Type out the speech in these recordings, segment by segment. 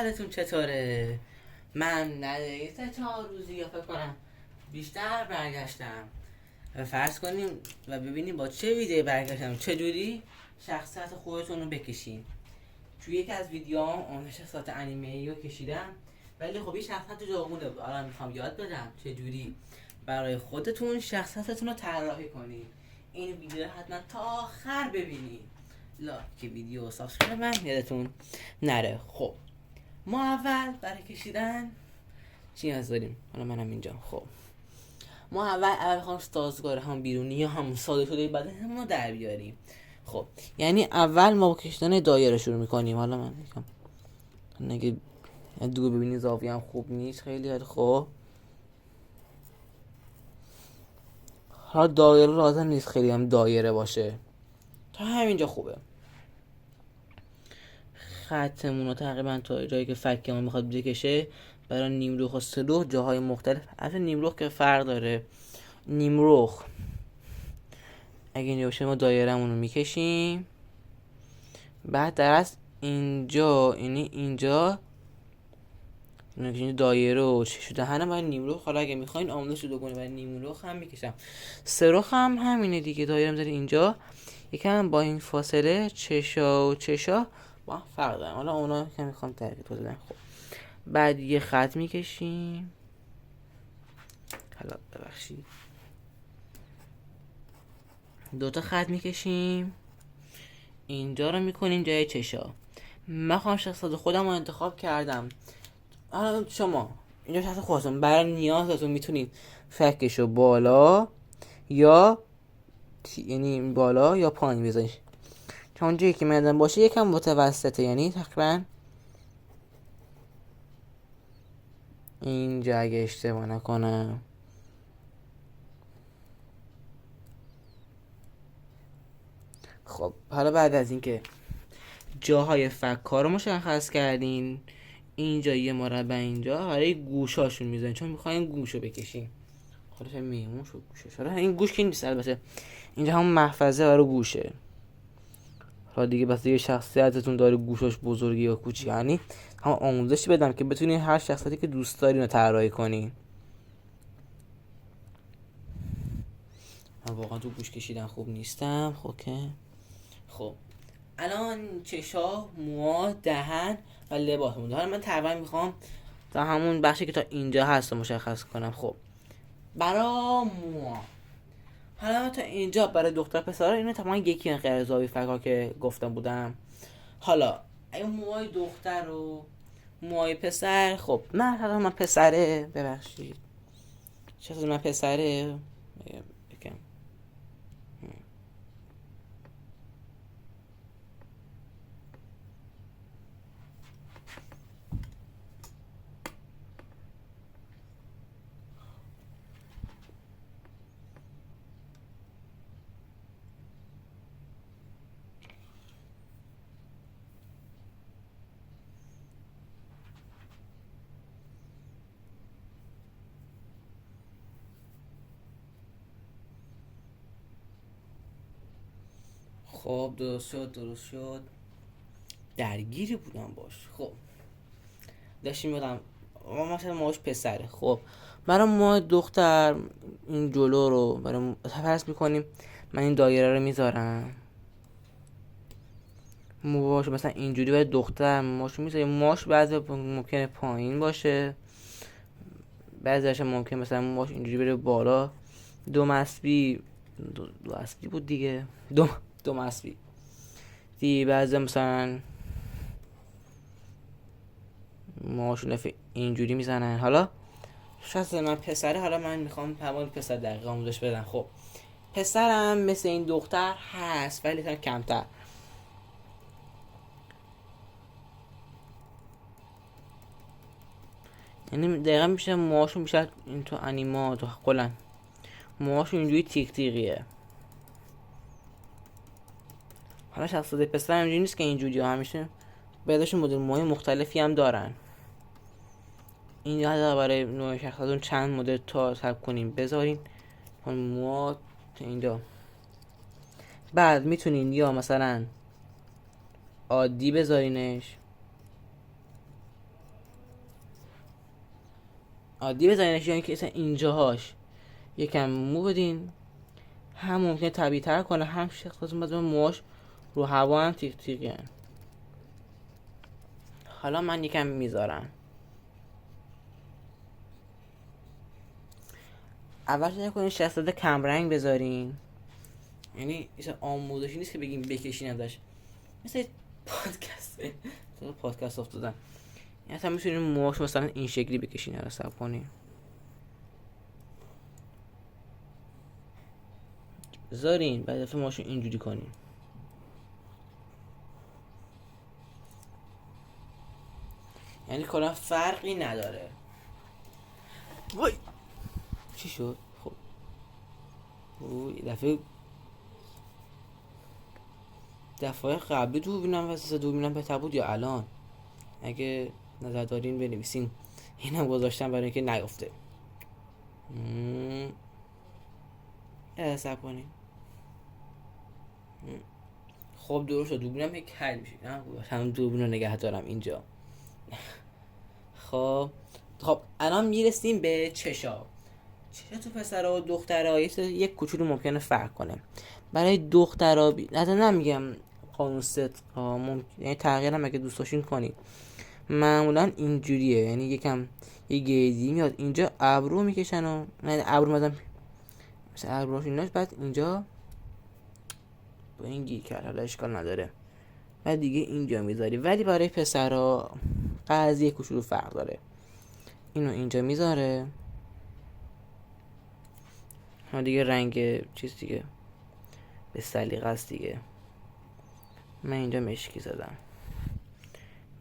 حالتون چطوره؟ من نداری 3-4 روزی یا فکر کنم بیشتر برگشتم و فرض کنیم و ببینیم با چه ویدیویی برگشتم چجوری شخصیت خودتون رو بکشین. توی یکی از ویدیوام اون شخصیت انیمه‌ای رو کشیدم، ولی خب این شخصیت جاگونه بود. الان میخوام یاد بدم چجوری برای خودتون شخصیتتون رو طراحی کنید. این ویدیو حتما تا آخر ببینید. لایک ویدیو و سابسکرایب من یادتون نره. خب ما اول برای کشیدن چی نیاز داریم؟ حالا منم اینجا. خب ما اول میخوام سازگار هم بیرونی یا هم ساده شده بدنمون رو در بیاریم. خب یعنی اول ما با کشیدن دایره شروع میکنیم. حالا من میگم نگه دو ببینی زاویه هم خوب نیست خیلی. خب حالا دایره لازم نیست خیلی هم دایره باشه، تا همینجا خوبه. خطمون رو تقریبا تا جایی که فکمون میخواد بکشه برای نیمروخ و سلوخ جاهای مختلف. اصلا نیمروخ که فرق داره. نیمروخ اگه اینجا باشه ما دایرمون رو میکشیم، بعد درست اینجا یعنی اینجا دایره و چشم دهنم برای نیمروخ. حالا اگه میخواین آموزش دوگانه برای نیمروخ هم میکشم. سرخ هم همینه دیگه، دایره میذاری اینجا یکم با این فاصله چشا و چشا با فرق دارن. حالا اونا که میخوام تغییر بدم. خب بعد یه خط میکشیم. حالا ببخشید دوتا خط میکشیم، اینجا رو میکنیم جای چشا. من خواهم شخصیت خودم رو انتخاب کردم. حالا شما اینجا شخصیت خودتون برای نیازتون میتونید فکشو بالا یا یعنی بالا یا پایین بذارید، چون جایی که میدن باشه یکم متوسطه، یعنی تقریبا اینجا اگه اشتباه نکنم. خب حالا بعد از اینکه جاهای فک‌ها رو مشخص کردین، اینجا یه مربع اینجا برای گوشاشون میزنین چون میخواین گوشو بکشین. خودش میمون شو گوشه. حالا این گوش که نیست، البته اینجا هم محفظه برای گوشه. حالا دیگه بس یه شخصیتتون داره گوشاش بزرگی یا کوچیک، یعنی هم آموزش بدم که بتونین هر شخصیتی که دوست دارین رو طراحی کنین. من واقعا تو گوش کشیدن خوب نیستم. خب که خب الان چشا، موها، دهن و لباس مونده. حالا من تقریبا میخوام تا همون بخشی که تا اینجا هست رو مشخص کنم. خب برای موها، حالا تا اینجا برای دختر پسرها اینو تمام یکی غیر از زاویه فکا که گفتم بودم. حالا اگه موهای دختر و موهای پسر، خب من پسره، ببخشید چطور من پسره بگم. خب درست شد. درگیری بودم باش. خب داشتیم میگم مثلا ماهاش پسره. خب برای ماه دختر این جلو رو برای فرض میکنیم من این دایره رو میذارم، موهاش مثلا اینجوری برای دختر موهاش میذاریم. موهاش بعضی ممکنه پایین باشه، بعضیش ممکن مثلا موهاش اینجوری بره بالا. دو مسبی بود دیگه. دو مسبی دیگه. بعضی مثلا موهاشون اینجوری میزنن. حالا شاید من پسره، حالا من میخوام پروان پسر دقیق آموزش بدم. خب پسرم مثل این دختر هست ولی کمتر. یعنی دقیقا میشه موهاشون میشه این تو انیما تو قلن موهاشون اینجوری تیک تیقیه. حالا شخصیت پسر اینجوری نیست که اینجوری ها، همیشه بعدشون مدل موهای مختلفی هم دارن. اینجا برای نوع شخصیتون چند مدل تا حساب کنیم بذارین موها اینجا. بعد میتونین یا مثلا عادی بذارینش عادی بزنینش، یعنی که مثلا اینجاهاش یکم مو بدین، هم ممکنه طبیعی تر کنه، هم شخصتون باز موهاش رو هوا هم تیق تیقه. حالا من یکم میذارم. اول شروع کنین 60 کم رنگ بذارین، یعنی مثلا آموزشی نیست که بگیم بکشین ازش، مثل پادکست افتادن، یعنی مثلا میتونین موهاش مثلا این شکلی بکشین. رو صبر کنین بذارین، بعد دفعه موهاشو اینجوری کنین. یعنی کلا فرقی نداره. وای چی شد؟ خب دفعه قبلی دوربینم واسه دوربینم بهتر بود یا الان؟ اگه نظر دارین بنویسین. اینم گذاشتم برای اینکه نیفته. حساب کنین. خب درست شد، دوربینم یک حل میشه. هم دوربین رو نگه دارم اینجا. خب الان میرسیم به چشا تو پسرها و دخترها یک کوچولو ممکنه فرق کنه. برای دخترها حتی نمیگم قانون ست یعنی تغییر هم اگه دوست داشتین کنید. معمولا اینجوریه، یعنی یکم یه گیزی میاد اینجا، ابرو میکشن و یعنی ابرو مثلا ابروش ایناش، بعد اینجا با این گیر کرد، حالا اشکال نداره، بعد دیگه اینجا میذاری. ولی برای پسرها قضیه کوچولو فرق داره، اینو اینجا میذاره. ها دیگه رنگ چیز دیگه به سلیقه است دیگه. من اینجا مشکی زدم،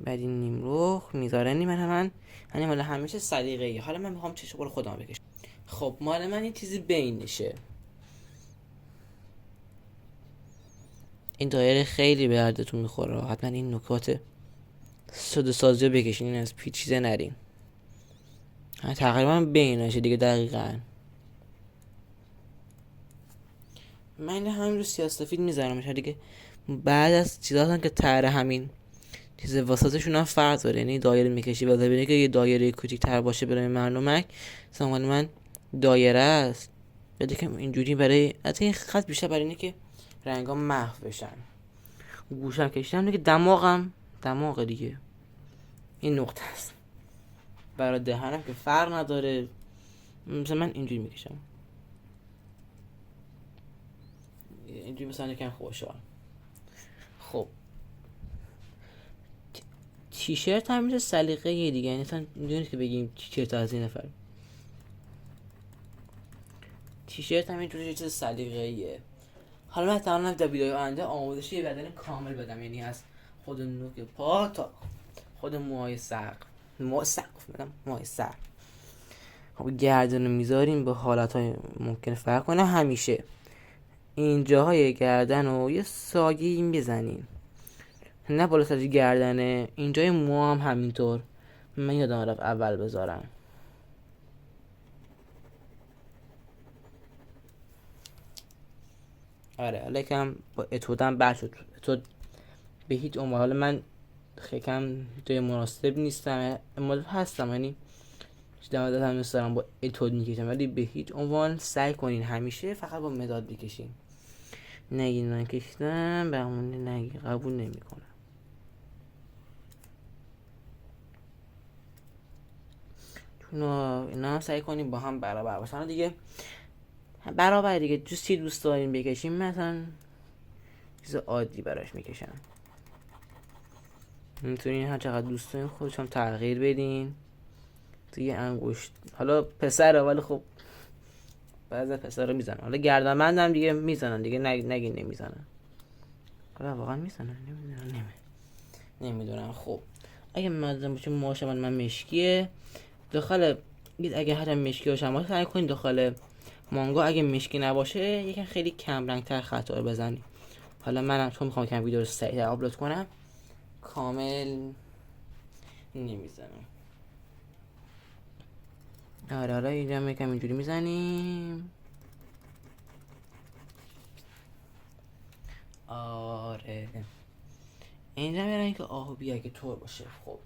بعد این نیم رخ میذاره. من یعنی مال همیشه سلیقه ای. حالا من میخوام چش قول خودم بکشم. خب مال من این چیزی بینشه. این دایره خیلی به دردتون میخوره، حتما این نکات ساده سازی بکشین، این از پیچیده نرین. تقریبا بینشه دیگه دقیقاً. من همین رو سیاه‌سفید میذارمش دیگه. بعد از چیزا هستن که طرح همین چیز وسطشون هم فرق داره، یعنی دایره میکشی واسه ببینی که یه دایره کوچیک‌تر باشه برای معلومک. مثلا من دایره است، بعد که اینجوری برای از این خط بیشتر برای اینه که رنگا محو بشن. گوشم کشیدم دیگه، دماغ دیگه این نقطه است. برای دهنم که فرق نداره، مثلا من اینجوری میکشم، اینجوری مثلا یکم خوشحال. خب تیشرت هم میشه سلیقه یه دیگه، یعنی مثلا میدونید که بگیم تیشرت از این نفر، تیشرت هم اینجوری چیز سلیقه ایه. حالا من تمام در ویدیو آینده آموزشی یه بدن کامل بدم، یعنی از خود نوک پا تا خود موهای سر. خب گردن رو میذاریم به حالتهای ممکن فرق کنه. همیشه اینجاهای گردن رو یه ساگی بزنیم، نه بالا سر گردنه. اینجای مو هم همینطور، من یادم رفت اول بذارم. آره حالا یکم با اتودم بد شد. اتود به هیچ عنوان، حالا من خیلی جای مناسب نیستم، اما هستم، یعنی دمادت هم نیست دارم با اتود میکشم، ولی به هیچ عنوان سعی کنین همیشه فقط با مداد بکشین. نگین من کشیدم بهمونه، نگین قبول نمیکنم. چون اینا هم سعی کنیم با هم برابر باشن دیگه. برابر دیگه دوست داریم بکشیم، مثلا چیز عادی براش میکشم. میتونین هر چقدر دوست دارین خودشم تغییر بدین دیگه. انگشت حالا پسره، ولی خب بعضی پسرا میزنن. حالا گردنبندم دیگه میزنن دیگه، نگین نمیزنن. حالا واقعا میزنن، نمیدونم. خب اگه مزدم باشه موهاش من مشکیه داخل، اگه هر مشکی باشه سعی کنین داخل مانگو اگه مشکی نباشه یکم خیلی کم رنگ تر خطا رو بزنی. حالا منم چون میخوام کم ویدیو رو سریع آپلود کنم کامل نمیزنم. آره حالا اینجا یکم اینجوری میزنیم. آره اینجا میرن که آهوی اگه طور باشه. خب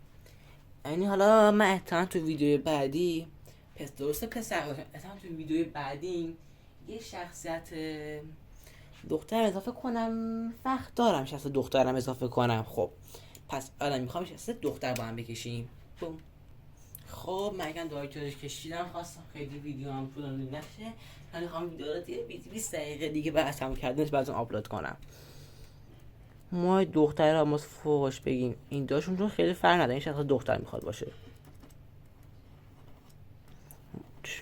یعنی حالا من احتمال تو ویدیو بعدی پس درسته پسر اصلا تو ویدیوی بعدی یه شخصیت دخترم اضافه کنم، وقت دارم شخصیت دخترم اضافه کنم. خب پس الان میخوام شخصیت دختر با هم بکشیم. بوم. خب من اگه دایرکتورش کشیدم، خواستم خیلی ویدیو هم طولانی نشه، من میخوام ویدیو رو دیگه 20 دقیقه دیگه بعد تموم کردنش بعدم آپلود کنم. ما دختر رو فوقش بگیم این داشون چون خیلی فرق نداره، این شخص دختر میخواد باشه.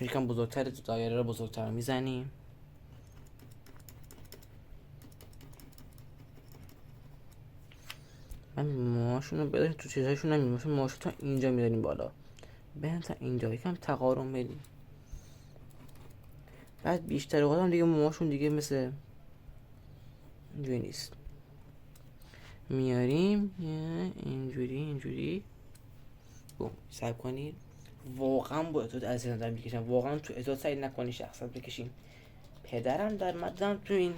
یکم بزرگتر، دایره رو بزرگتر میزنیم. من موهاشون رو بداریم تو چیزهاشون نمیدیم، موهاشون تا اینجا میداریم بالا، بریم تا اینجا یکم تقارن بدیم. بعد بیشتر اوقات هم دیگه موهاشون دیگه مثل اینجوری نیست، میاریم اینجوری بوم. سعی کنید واقعا با اتود عزیزان دارم میکشم، واقعا تو اتود سعی نکنی شخصت بکشیم. پدرم در مدام تو این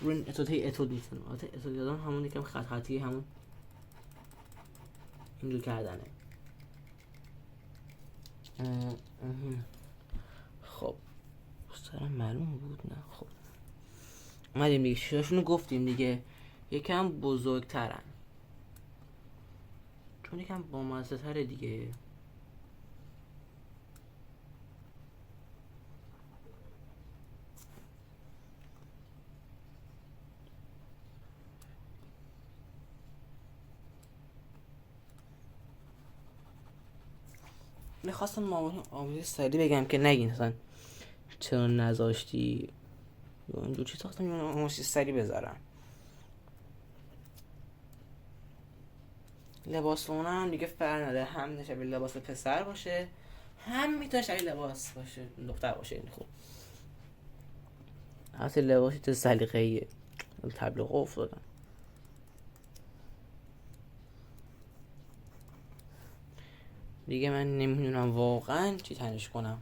روی اتود نیستن، اتود یادم همون یکم خط خطی همون اینجور کردنه. خب سرم معلوم بود نه. خب اومدیم دیگه شیشاشونو گفتیم دیگه، یکم بزرگترن چون یکم بامزه تره دیگه. میخواستم آموزش سری بگم که نگین اصلا چرا نذاشتی یا اینجور چیز، خواستم آموزش سری بذارم. لباس اونم دیگه فرق نداره، هم شبیه لباس پسر باشه هم میتونه شبیه لباس باشه دختر باشه. این خوب حتی لباسی تو سلیقه‌ایه، تبلیغ افتادم دیگه. من نمیدونم واقعا چی تنش کنم،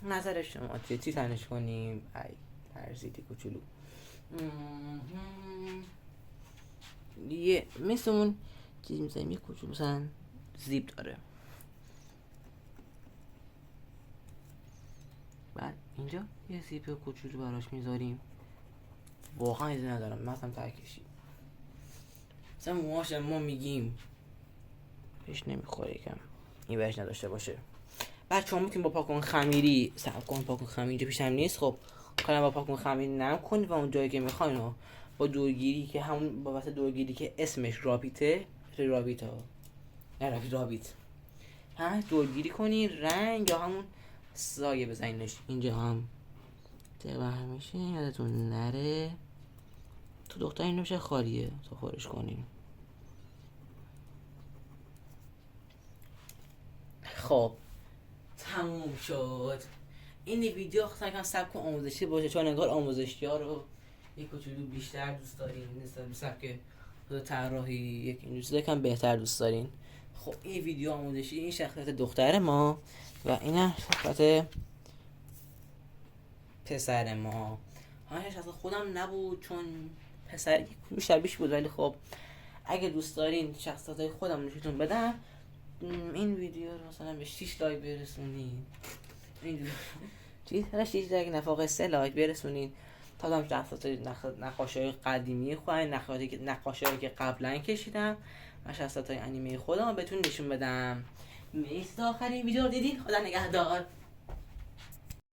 نظر شما چی تنش کنیم؟ ای ترزیدی کوچولو دیگه، مثل اون چیزی میزنیم یه کوچولو مثلا زیب داره. بعد اینجا یه زیب کوچولو براش میذاریم، واقعا ایده ندارم مثلا ترکشی مثلا موهاش ما میگیم پیش نمیخوره یکم این وجه نداشته باشه. بعد شما میتونید با پاکن خمیری صبر کن، پاکن خمیری اینجا پیشم نیست. خب کلا با پاکن خمیری نرم کنید و اون جایی که میخواین رو با دورگیری که همون بابت دورگیری که اسمش رابیته رابیت هم دورگیری کنید، رنگ یا همون سایه بزنینش. اینجا هم دقیقا همیشه یادتون نره تو دختر این نمیشه خالیه تا خورش کنیم. خب تموم شد این ویدیو. خواستم سبک آموزشی باشه چون انگار آموزشی ها رو یک کوچولو بیشتر دوست دارین نسبت به سبک طراحی یک اینجوری چیزا کم بهتر دوست دارین. خب این ویدیو آموزشی این شخصیت دختر ما و این شخصیت پسر ما. همه شخصیت خودم نبود چون پسر شبیش بود، ولی خب اگه دوست دارین شخصیت خودم نشونتون بدم این ویدیو رو مثلا به 6 لایک برسونین، این چیز 6 لایک نفاق 3 لایک برسونین تا هم نقاشی‌های قدیمی خودم، نقاشی‌هایی که قبلا کشیدم و شخصیت‌های انیمه خودم بهتون نشون بدم. مرسی تا آخرین ویدیو رو دیدین. خدا نگهدار.